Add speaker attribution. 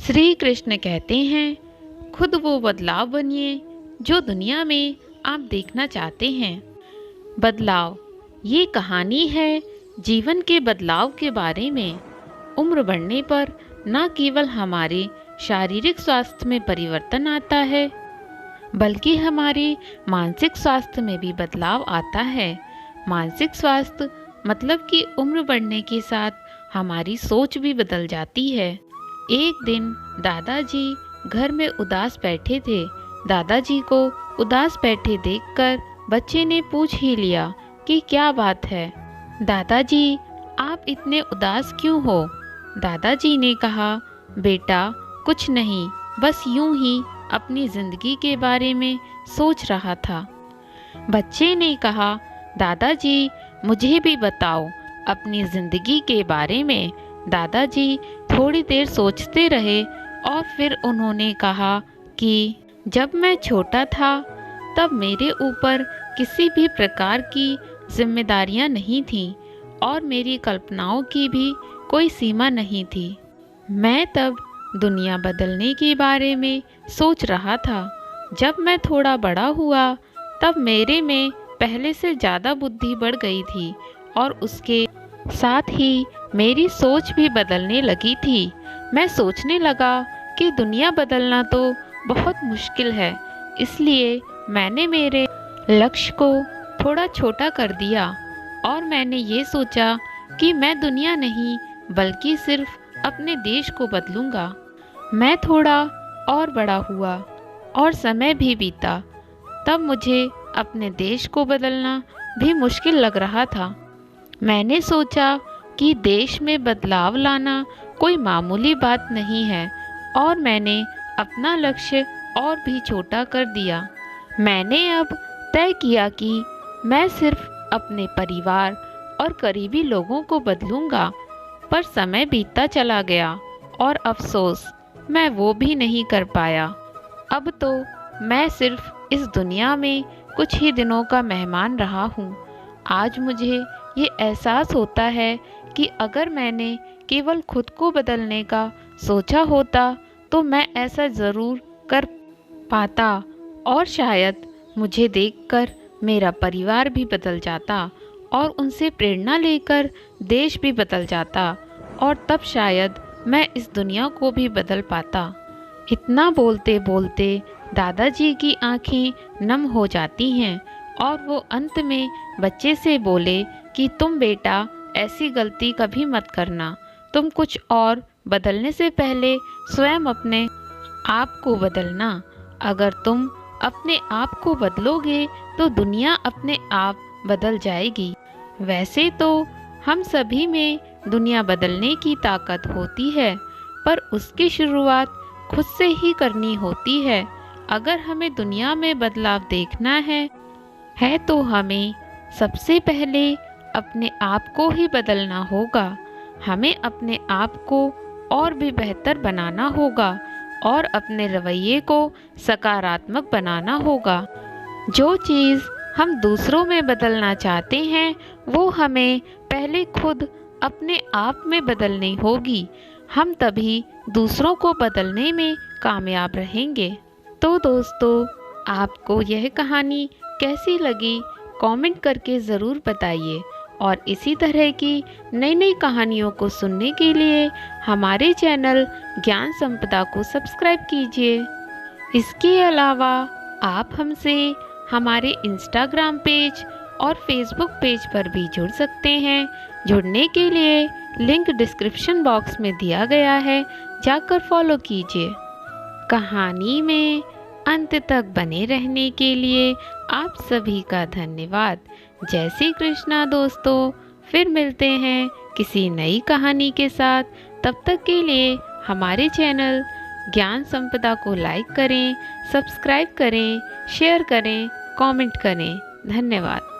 Speaker 1: श्री कृष्ण कहते हैं, खुद वो बदलाव बनिए जो दुनिया में आप देखना चाहते हैं। बदलाव ये कहानी है जीवन के बदलाव के बारे में। उम्र बढ़ने पर न केवल हमारे शारीरिक स्वास्थ्य में परिवर्तन आता है, बल्कि हमारे मानसिक स्वास्थ्य में भी बदलाव आता है। मानसिक स्वास्थ्य मतलब कि उम्र बढ़ने के साथ हमारी सोच भी बदल जाती है। एक दिन दादाजी घर में उदास बैठे थे। दादाजी को उदास बैठे देखकर बच्चे ने पूछ ही लिया कि क्या बात है। दादाजी, आप इतने उदास क्यों हो? दादाजी ने कहा, बेटा कुछ नहीं, बस यूं ही अपनी जिंदगी के बारे में सोच रहा था। बच्चे ने कहा, दादाजी मुझे भी बताओ अपनी जिंदगी के बारे में। दादाजी थोड़ी देर सोचते रहे और फिर उन्होंने कहा कि जब मैं छोटा था तब मेरे ऊपर किसी भी प्रकार की जिम्मेदारियां नहीं थीं और मेरी कल्पनाओं की भी कोई सीमा नहीं थी। मैं तब दुनिया बदलने के बारे में सोच रहा था। जब मैं थोड़ा बड़ा हुआ तब मेरे में पहले से ज़्यादा बुद्धि बढ़ गई थी और उसके साथ ही मेरी सोच भी बदलने लगी थी। मैं सोचने लगा कि दुनिया बदलना तो बहुत मुश्किल है, इसलिए मैंने मेरे लक्ष्य को थोड़ा छोटा कर दिया और मैंने ये सोचा कि मैं दुनिया नहीं बल्कि सिर्फ अपने देश को बदलूंगा। मैं थोड़ा और बड़ा हुआ और समय भी बीता, तब मुझे अपने देश को बदलना भी मुश्किल लग रहा था। मैंने सोचा कि देश में बदलाव लाना कोई मामूली बात नहीं है और मैंने अपना लक्ष्य और भी छोटा कर दिया। मैंने अब तय किया कि मैं सिर्फ अपने परिवार और करीबी लोगों को बदलूंगा। पर समय बीतता चला गया और अफसोस, मैं वो भी नहीं कर पाया। अब तो मैं सिर्फ इस दुनिया में कुछ ही दिनों का मेहमान रहा हूँ। आज मुझे ये एहसास होता है कि अगर मैंने केवल खुद को बदलने का सोचा होता तो मैं ऐसा ज़रूर कर पाता और शायद मुझे देखकर मेरा परिवार भी बदल जाता और उनसे प्रेरणा लेकर देश भी बदल जाता और तब शायद मैं इस दुनिया को भी बदल पाता। इतना बोलते बोलते दादाजी की आंखें नम हो जाती हैं और वो अंत में बच्चे से बोले कि तुम बेटा ऐसी गलती कभी मत करना। तुम कुछ और बदलने से पहले स्वयं अपने आप को बदलना। अगर तुम अपने आप को बदलोगे तो दुनिया अपने आप बदल जाएगी। वैसे तो हम सभी में दुनिया बदलने की ताकत होती है, पर उसकी शुरुआत खुद से ही करनी होती है। अगर हमें दुनिया में बदलाव देखना है तो हमें सबसे पहले अपने आप को ही बदलना होगा। हमें अपने आप को और भी बेहतर बनाना होगा और अपने रवैये को सकारात्मक बनाना होगा। जो चीज़ हम दूसरों में बदलना चाहते हैं वो हमें पहले खुद अपने आप में बदलनी होगी। हम तभी दूसरों को बदलने में कामयाब रहेंगे। तो दोस्तों, आपको यह कहानी कैसी लगी कमेंट करके ज़रूर बताइए और इसी तरह की नई नई कहानियों को सुनने के लिए हमारे चैनल ज्ञान संपदा को सब्सक्राइब कीजिए। इसके अलावा आप हमसे हमारे इंस्टाग्राम पेज और फेसबुक पेज पर भी जुड़ सकते हैं। जुड़ने के लिए लिंक डिस्क्रिप्शन बॉक्स में दिया गया है, जाकर फॉलो कीजिए। कहानी में अंत तक बने रहने के लिए आप सभी का धन्यवाद। जय श्री कृष्णा दोस्तों, फिर मिलते हैं किसी नई कहानी के साथ। तब तक के लिए हमारे चैनल ज्ञान संपदा को लाइक करें, सब्सक्राइब करें, शेयर करें, कमेंट करें। धन्यवाद।